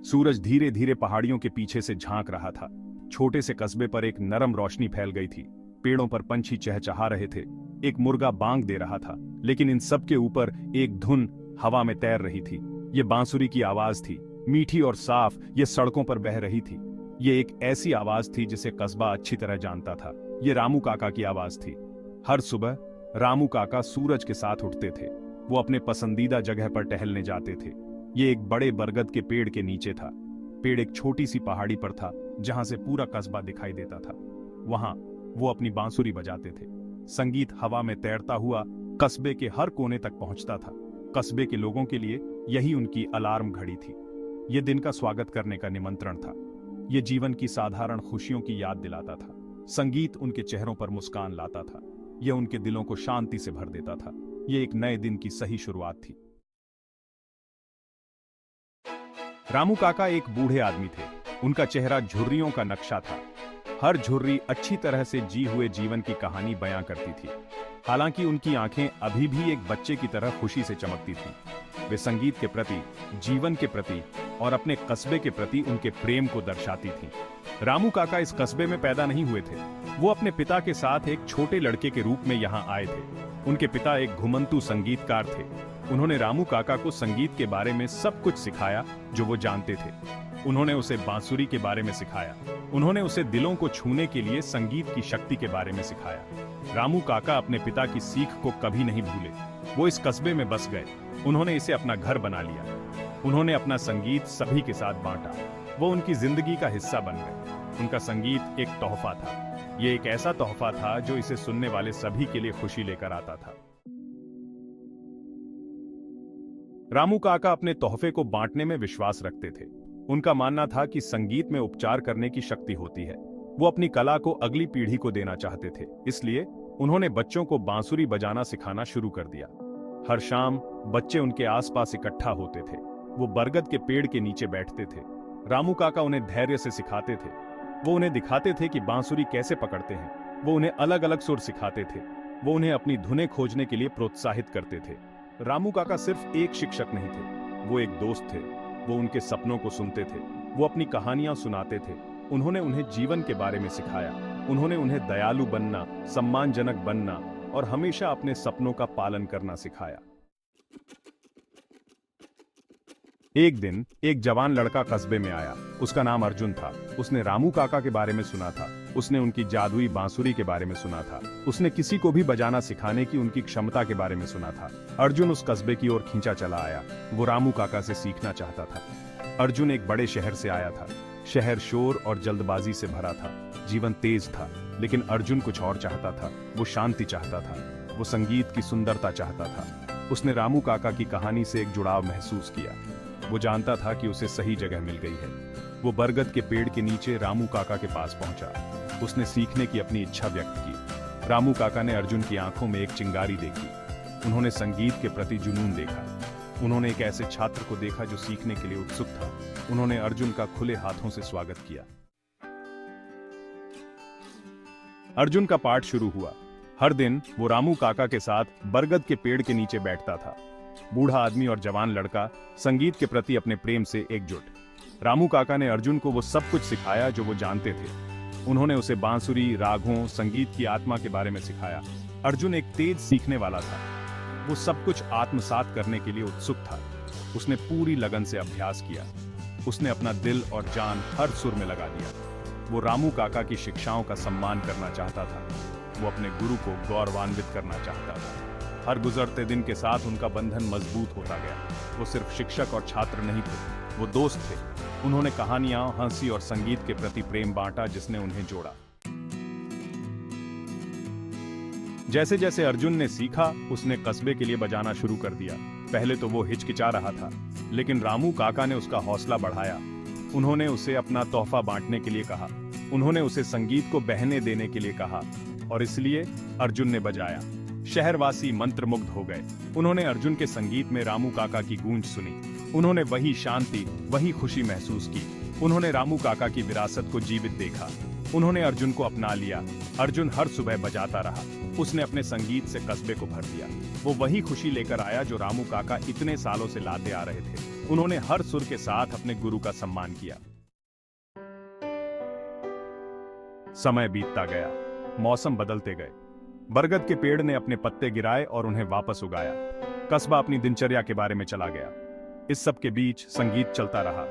सूरज धीरे धीरे पहाड़ियों के पीछे से झांक रहा था। छोटे से कस्बे पर एक नरम रोशनी फैल गई थी। पेड़ों पर पंछी चहचहा रहे थे, एक मुर्गा बांग दे रहा था, लेकिन इन सब के ऊपर एक धुन हवा में तैर रही थी। ये बांसुरी की आवाज थी, मीठी और साफ, ये सड़कों पर बह रही थी। ये एक ऐसी आवाज थी जिसे कस्बा अच्छी तरह जानता था। ये रामू काका की आवाज थी। हर सुबह रामू काका सूरज के साथ उठते थे। वो अपने पसंदीदा जगह पर टहलने जाते थे। ये एक बड़े बरगद के पेड़ के नीचे था। पेड़ एक छोटी सी पहाड़ी पर था, जहां से पूरा कस्बा दिखाई देता था। वहां वो अपनी बांसुरी बजाते थे। संगीत हवा में तैरता हुआ कस्बे के हर कोने तक पहुंचता था। कस्बे के लोगों के लिए यही उनकी अलार्म घड़ी थी। ये दिन का स्वागत करने का निमंत्रण था। ये जीवन की साधारण खुशियों की याद दिलाता था। संगीत उनके चेहरों पर मुस्कान लाता था। यह उनके दिलों को शांति से भर देता था। यह एक नए दिन की सही शुरुआत थी। रामू काका एक बूढ़े आदमी थे। उनका चेहरा झुर्रियों का नक्शा था। हर झुर्री अच्छी तरह से जी हुए जीवन की कहानी बयां करती थी। हालांकि उनकी आंखें अभी भी एक बच्चे की तरह खुशी से चमकती थीं। वे संगीत के प्रति, जीवन के प्रति और अपने कस्बे के प्रति उनके प्रेम को दर्शाती थीं। रामू काका इस कस्बे में पैदा नहीं हुए थे। वो अपने पिता के साथ एक छोटे लड़के के रूप में यहाँ आए थे। उनके पिता एक घुमंतू संगीतकार थे। उन्होंने रामू काका को संगीत के बारे में सब कुछ सिखाया जो वो जानते थे। उन्होंने उसे बांसुरी के बारे में सिखाया। उन्होंने उसे दिलों को छूने के लिए संगीत की शक्ति के बारे में सिखाया। रामू काका अपने पिता की सीख को कभी नहीं भूले। वो इस कस्बे में बस गए। उन्होंने इसे अपना घर बना लिया। उन्होंने अपना संगीत सभी के साथ बांटा। वो उनकी जिंदगी का हिस्सा बन गए। उनका संगीत एक तोहफा था। ये एक ऐसा तोहफा था जो इसे सुनने वाले सभी के लिए खुशी लेकर आता था। रामू काका अपने तोहफे को बांटने में विश्वास रखते थे। उनका मानना था कि संगीत में उपचार करने की शक्ति होती है। वो अपनी कला को अगली पीढ़ी को देना चाहते थे। इसलिए उन्होंने बच्चों को बांसुरी बजाना सिखाना शुरू कर दिया। हर शाम बच्चे उनके आसपास इकट्ठा होते थे। वो बरगद के पेड़ के नीचे बैठते थे। रामू काका उन्हें धैर्य से सिखाते थे। वो उन्हें दिखाते थे कि बांसुरी कैसे पकड़ते हैं। वो उन्हें अलग अलग सुर सिखाते थे। वो उन्हें अपनी धुनें खोजने के लिए प्रोत्साहित करते थे। रामू काका सिर्फ एक शिक्षक नहीं थे, वो एक दोस्त थे। वो उनके सपनों को सुनते थे। वो अपनी कहानियां सुनाते थे। उन्होंने उन्हें जीवन के बारे में सिखाया। उन्होंने उन्हें दयालु बनना, सम्मानजनक बनना और हमेशा अपने सपनों का पालन करना सिखाया। एक दिन एक जवान लड़का कस्बे में आया। उसका नाम अर्जुन था। उसने रामू काका के बारे में सुना था। उसने उनकी जादुई बांसुरी के बारे में सुना था। उसने किसी को भी बजाना सिखाने की उनकी क्षमता के बारे में सुना था। अर्जुन उस कस्बे की ओर खींचा चला आया। वो रामू काका से सीखना चाहता था। अर्जुन एक बड़े शहर से आया था। शहर शोर और जल्दबाजी से भरा था। जीवन तेज था, लेकिन अर्जुन कुछ और चाहता था। वो शांति चाहता था। वो संगीत की सुंदरता चाहता था। उसने रामू काका की कहानी से एक जुड़ाव महसूस किया। वो जानता था कि उसे सही जगह मिल गई है। वो बरगद के पेड़ के नीचे रामू काका के पास पहुंचा। उसने सीखने की अपनी इच्छा व्यक्त की। रामू काका ने अर्जुन की आंखों में एक चिंगारी देखी। उन्होंने संगीत के प्रति जुनून देखा। उन्होंने एक ऐसे छात्र को देखा जो सीखने के लिए उत्सुक था। उन्होंने अर्जुन का खुले हाथों से स्वागत किया। अर्जुन का पाठ शुरू हुआ। हर दिन वो रामू काका के साथ बरगद के पेड़ के नीचे बैठता था। बूढ़ा आदमी और जवान लड़का संगीत के प्रति अपने प्रेम से एकजुट। रामू काका ने अर्जुन को वो सब कुछ सिखाया जो वो जानते थे। उन्होंने उसे बांसुरी, रागों, संगीत की आत्मा के बारे में सिखाया। अर्जुन एक तेज सीखने वाला था। वो सब कुछ आत्मसात करने के लिए उत्सुक था। उसने पूरी लगन से अभ्यास किया। उसने अपना दिल और जान हर सुर में लगा दिया। वो रामू काका की शिक्षाओं का सम्मान करना चाहता था। वो अपने गुरु को गौरवान्वित करना चाहता था। हर गुजरते दिन के साथ उनका बंधन मजबूत होता गया। वो सिर्फ शिक्षक और छात्र नहीं थे, वो दोस्त थे। उन्होंने कहानियां, हंसी और संगीत के प्रति प्रेम बांटा जिसने उन्हें जोड़ा। जैसे जैसे अर्जुन ने सीखा, उसने कस्बे के लिए बजाना शुरू कर दिया। पहले तो वो हिचकिचा रहा था, लेकिन रामू काका ने उसका हौसला बढ़ाया। उन्होंने उसे अपना तोहफा बांटने के लिए कहा। उन्होंने उसे संगीत को बहने देने के लिए कहा और इसलिए अर्जुन ने बजाया। शहरवासी मंत्रमुग्ध हो गए। उन्होंने अर्जुन के संगीत में रामू काका की गूंज सुनी। उन्होंने वही शांति, वही खुशी महसूस की। उन्होंने रामू काका की विरासत को जीवित देखा। उन्होंने अर्जुन को अपना लिया। अर्जुन हर सुबह बजाता रहा। उसने अपने संगीत से कस्बे को भर दिया। वो वही खुशी लेकर आया जो रामू काका इतने सालों से लाते आ रहे थे। उन्होंने हर सुर के साथ अपने गुरु का सम्मान किया। समय बीतता गया, मौसम बदलते गए। बरगद के पेड़ ने अपने पत्ते गिराए और उन्हें वापस उगाया। कस्बा अपनी दिनचर्या के बारे में चला गया। इस सब के बीच संगीत चलता रहा।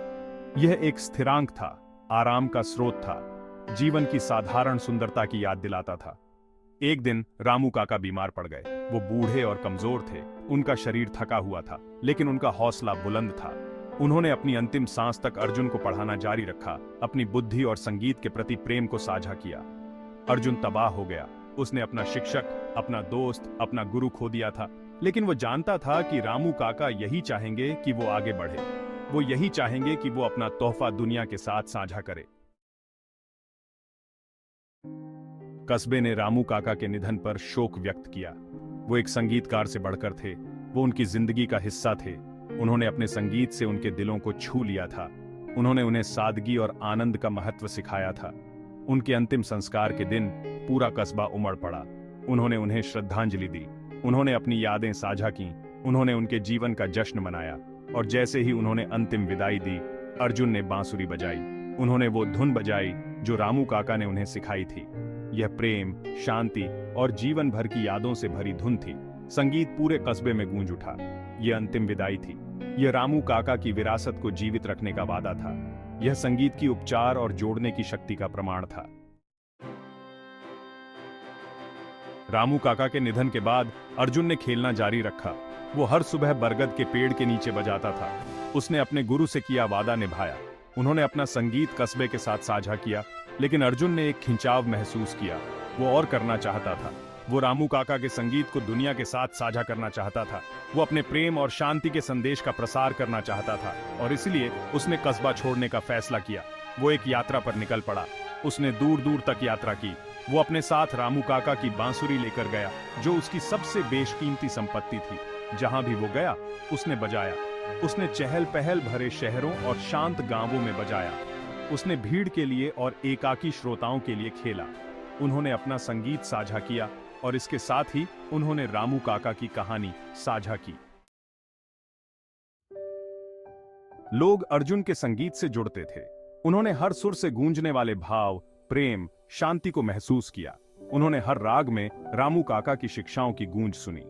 यह एक स्थिरांक था, आराम का स्रोत था, जीवन की साधारण सुंदरता की याद दिलाता था। एक दिन रामू काका बीमार पड़ गए। वो बूढ़े और कमजोर थे। उनका शरीर थका हुआ था, लेकिन उनका हौसला बुलंद था। उन्होंने अपनी अंतिम सांस तक अर्जुन को पढ़ाना जारी रखा, अपनी बुद्धि और संगीत के प्रति प्रेम को साझा किया। अर्जुन तबाह हो गया। उसने अपना शिक्षक, अपना दोस्त, अपना गुरु खो दिया था, लेकिन वो जानता था कि रामू काका यही चाहेंगे कि वो आगे बढ़े। वो यही चाहेंगे कि वो अपना तोहफा दुनिया के साथ साझा करे। कस्बे ने रामू काका के निधन पर शोक व्यक्त किया। वो एक संगीतकार से बढ़कर थे। वो उनकी जिंदगी का हिस्सा थे। उन्होंने अपने संगीत से उनके दिलों को छू लिया था। उन्होंने उन्हें सादगी और आनंद का महत्व सिखाया था। उनके अंतिम संस्कार के दिन पूरा कस्बा उमड़ पड़ा। उन्होंने उन्हें श्रद्धांजलि दी। उन्होंने अपनी यादें साझा की। उन्होंने उनके जीवन का जश्न मनाया। और जैसे ही उन्होंने अंतिम विदाई दी, अर्जुन ने बांसुरी बजाई। उन्होंने वो धुन बजाई जो रामू काका ने उन्हें सिखाई थी। यह प्रेम, शांति और जीवन भर की यादों से भरी धुन थी। संगीत पूरे कस्बे में गूंज उठा। यह अंतिम विदाई थी। यह रामू काका की विरासत को जीवित रखने का वादा था। यह संगीत की उपचार और जोड़ने की शक्ति का प्रमाण था। रामू काका के निधन के बाद अर्जुन ने खेलना जारी रखा। वो हर सुबह बरगद के पेड़ के नीचे बजाता था। उसने अपने गुरु से किया वादा निभाया। उन्होंने अपना संगीत कस्बे के साथ साझा किया, लेकिन अर्जुन ने एक खिंचाव महसूस किया। वो और करना चाहता था। वो रामू काका के संगीत को दुनिया के साथ साझा करना चाहता था। वो अपने प्रेम और शांति के संदेश का प्रसार करना चाहता था, और इसलिए उसने कस्बा छोड़ने का फैसला किया। वो एक यात्रा पर निकल पड़ा। उसने दूर दूर तक यात्रा की। वो अपने साथ रामू काका की बांसुरी लेकर गया, जो उसकी सबसे बेशकीमती संपत्ति थी। जहां भी वो गया, उसने बजाया। उसने चहल पहल भरे शहरों और शांत गांवों में बजाया। उसने भीड़ के लिए और एकाकी श्रोताओं के लिए खेला। उन्होंने अपना संगीत साझा किया, और इसके साथ ही उन्होंने रामू काका की कहानी साझा की। लोग अर्जुन के संगीत से जुड़ते थे। उन्होंने हर सुर से गूंजने वाले भाव, प्रेम, शांति को महसूस किया। उन्होंने हर राग में रामू काका की शिक्षाओं की गूंज सुनी।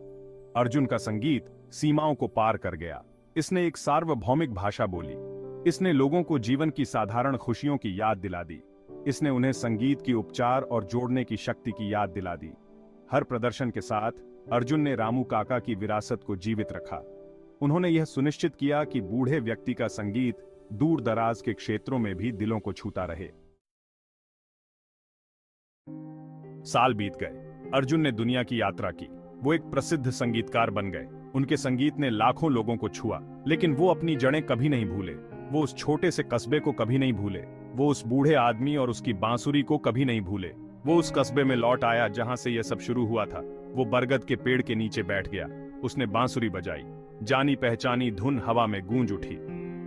अर्जुन का संगीत सीमाओं को पार कर गया। इसने एक सार्वभौमिक भाषा बोली। इसने लोगों को जीवन की साधारण खुशियों की याद दिला दी। इसने उन्हें संगीत की उपचार और जोड़ने की शक्ति की याद दिला दी। हर प्रदर्शन के साथ अर्जुन ने रामू काका की विरासत को जीवित रखा। उन्होंने यह सुनिश्चित किया कि बूढ़े व्यक्ति का संगीत दूर दराज के क्षेत्रों में भी दिलों को छूता रहे। साल बीत गए। अर्जुन ने दुनिया की यात्रा की। वो एक प्रसिद्ध संगीतकार बन गए। उनके संगीत ने लाखों लोगों को छुआ, लेकिन वो अपनी जड़ें कभी नहीं भूले। वो उस छोटे से कस्बे को कभी नहीं भूले। वो उस बूढ़े आदमी और उसकी बांसुरी को कभी नहीं भूले। वो उस कस्बे में लौट आया जहां से यह सब शुरू हुआ था। वो बरगद के पेड़ के नीचे बैठ गया। उसने बांसुरी बजाई। जानी पहचानी धुन हवा में गूंज उठी।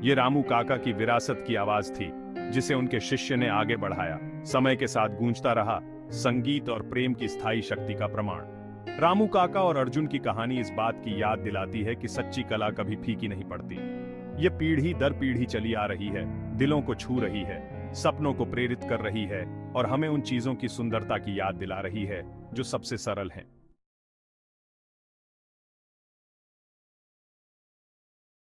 ये रामू काका की विरासत की आवाज थी, जिसे उनके शिष्य ने आगे बढ़ाया। समय के साथ गूंजता रहा, संगीत और प्रेम की स्थायी शक्ति का प्रमाण। रामू काका और अर्जुन की कहानी इस बात की याद दिलाती है कि सच्ची कला कभी फीकी नहीं पड़ती। ये पीढ़ी दर पीढ़ी चली आ रही है, दिलों को छू रही है, सपनों को प्रेरित कर रही है, और हमें उन चीजों की सुंदरता की याद दिला रही है जो सबसे सरल हैं।